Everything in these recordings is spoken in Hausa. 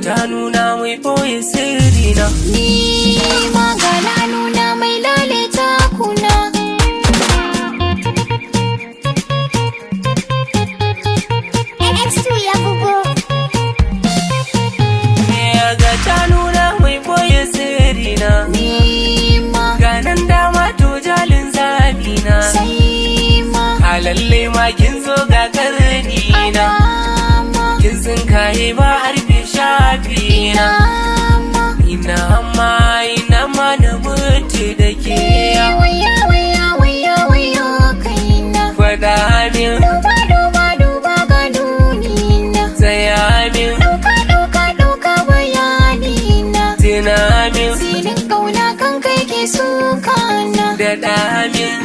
ta nuna mai boye sirri na, ni ma ga na nuna mai lalata kuna. X2 ya bugo. ga ta nuna mai boye sirri na, Ni ma ga nan dama to jalin zabi na, sai ma a lalle ma kin zo ga karni na, alama kin sun kaye ba harfe shafi na, ina ma na mutu da ke waya waya waya waya kaina. faɗa min Duba duba duba ga dunina. tsaya min Ɗauka ɗauka ɗauka bayanina. tina min Silin ƙauna kan kai ke sukana. daɗa min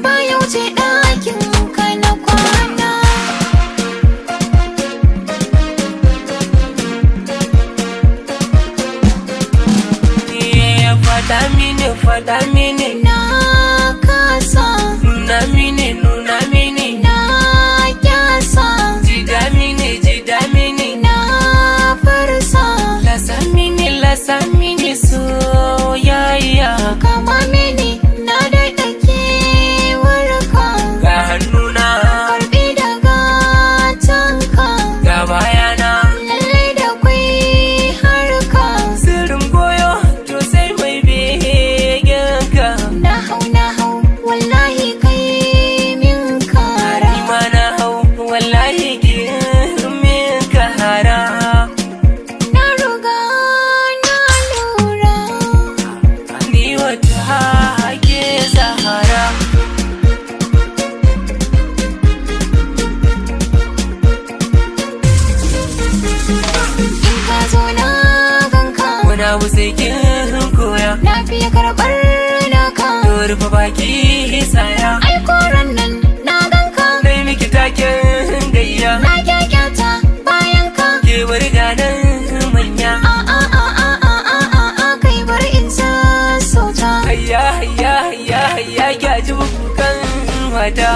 Ba yau ce ɗakin ka na kwana. faɗa mini Na kasa, nuna mini na kyasa, jida mini na farsa. lasa mini soyayya Kama mini na daɗa kewarka. ga hannuna Karɓi daga tanka. ga bayana Lallai da kwai harka. sirrin goyo to sai mai begenka Na hau wallahi kai min kara. ma na hau wallahi min kahara Na ruga na lura. ni wata hake sahara In ka zo na ganka. wani abu sai kin koya Na fiye karɓar naka. to rufe baki saya Ai koran nan na ganka. dai miki taken gayya Na kyakyata bayan ka. ke bari ganan manya Kai bar in sassauta. hayya ki aji bukukan mata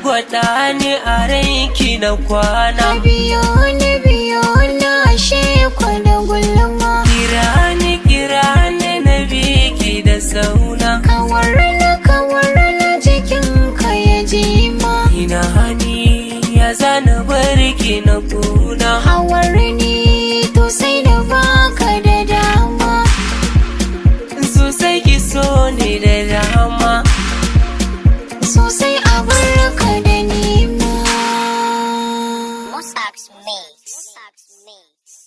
gwada ni a ranki na kwana Biyo na ashe kwada gulma. kira ni na biki da sauna Kawar na jikin ka ya jima. ina hani ya zana barki na kuna Hawar ni to sai da baka da dama. sosai ki so ne da